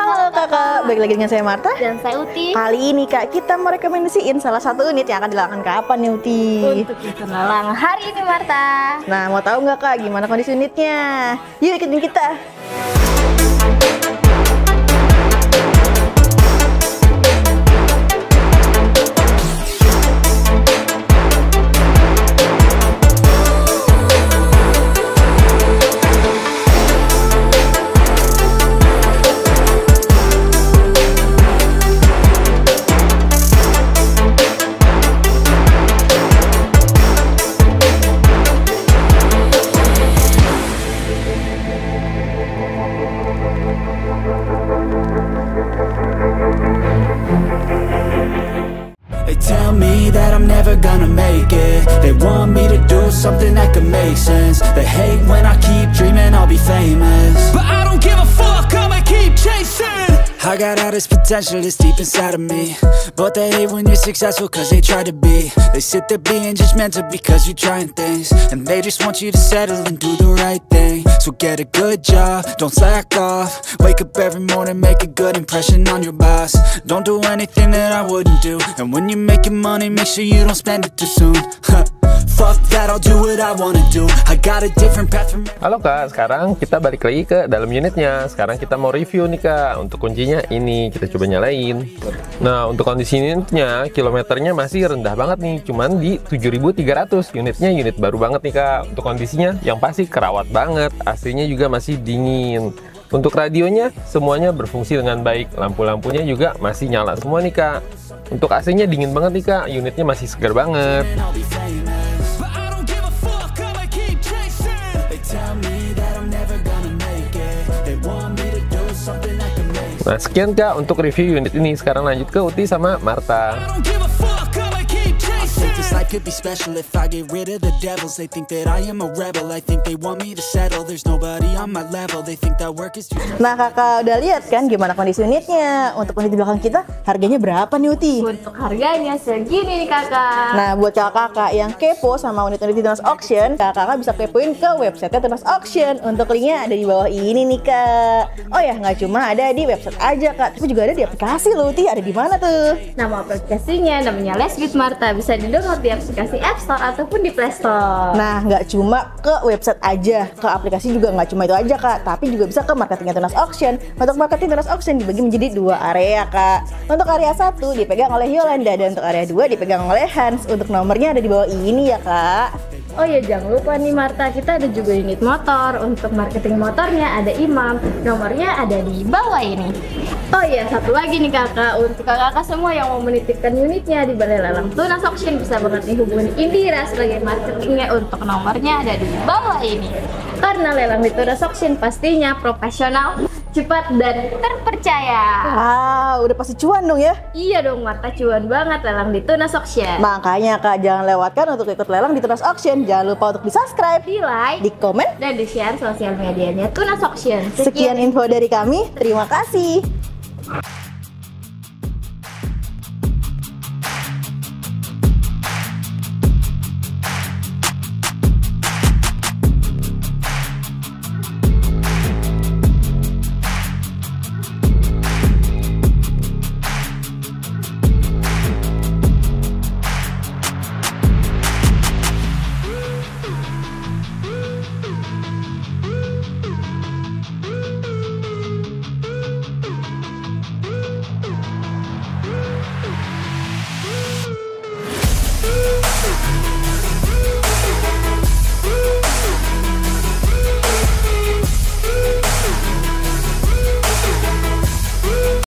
Halo kakak, balik lagi dengan saya Marta dan saya Uti. Kali ini kak, kita mau rekomendasiin salah satu unit yang akan dilelang kapan nih Uti? Untuk kita lelang hari ini Marta. Nah, mau tahu nggak kak gimana kondisi unitnya? Yuk ikutin kita. Tell me that I'm never gonna make it. They want me to do something that could make sense. They hate when I keep dreaming I'll be famous, but I don't give a fuck, I'ma keep chasing. I got all this potential that's deep inside of me, but they hate when you're successful cause they try to be. They sit there being judgmental because you're trying things, and they just want you to settle and do the right thing. So get a good job, don't slack off. Wake up every morning, make a good impression on your boss. Don't do anything that I wouldn't do, and when you're making money, make sure you don't spend it too soon. Fuck that, I'll do what I wanna do. I got a different path from... Halo kak, sekarang kita balik lagi ke dalam unitnya. Sekarang kita mau review nih kak. Untuk kuncinya ini, kita coba nyalain. Nah, untuk kondisi unitnya, kilometernya masih rendah banget nih, cuman di 7.300. Unitnya unit baru banget nih kak. Untuk kondisinya yang pasti kerawat banget, AC-nya juga masih dingin. Untuk radionya semuanya berfungsi dengan baik. Lampu-lampunya juga masih nyala semua nih kak. Untuk AC-nya dingin banget nih kak, unitnya masih segar banget. Nah sekian kak untuk review unit ini. Sekarang lanjut ke Uti sama Marta. Could be special if I get rid of the devils. They think that I am a rebel. I think they want me to settle. There's nobody on my level. They think that work is too... Nah kakak udah lihat kan gimana kondisi unitnya? Untuk unit di belakang kita harganya berapa nih Uti? Untuk harganya segini nih kakak. Nah buat kakak-kakak yang kepo sama unit-unit di Tunas Auction, kakak-kakak bisa kepoin ke website Tunas Auction. Untuk linknya ada di bawah ini nih kak. Oh ya, nggak cuma ada di website aja kak, tapi juga ada di aplikasi loh Uti. Ada di mana tuh? Nama aplikasinya namanya Les with Marta. Bisa di-download di aplikasi App Store ataupun di Play Store. Nah, nggak cuma ke website aja, ke aplikasi juga nggak cuma itu aja kak, tapi juga bisa ke marketingnya Tunas Auction. Untuk marketing Tunas Auction dibagi menjadi 2 area kak. Untuk area 1 dipegang oleh Yolanda dan untuk area 2 dipegang oleh Hans. Untuk nomornya ada di bawah ini ya kak. Oh ya, jangan lupa nih Marta, kita ada juga unit motor. Untuk marketing motornya ada Imam, nomornya ada di bawah ini. Oh ya, satu lagi nih kakak, untuk kakak-kakak semua yang mau menitipkan unitnya di Balai Lelang Tunas Auction, bisa banget nih hubungi Indira sebagai marketingnya. Untuk nomornya ada di bawah ini. Karena lelang di Tunas Auction pastinya profesional, cepat dan terpercaya. Wow, udah pasti cuan dong ya? Iya dong Marta, cuan banget lelang di Tunas Auction. Makanya kak, jangan lewatkan untuk ikut lelang di Tunas Auction. Jangan lupa untuk di subscribe, di like, di komen, dan di share sosial medianya Tunas Auction. Sekian info dari kami, terima kasih.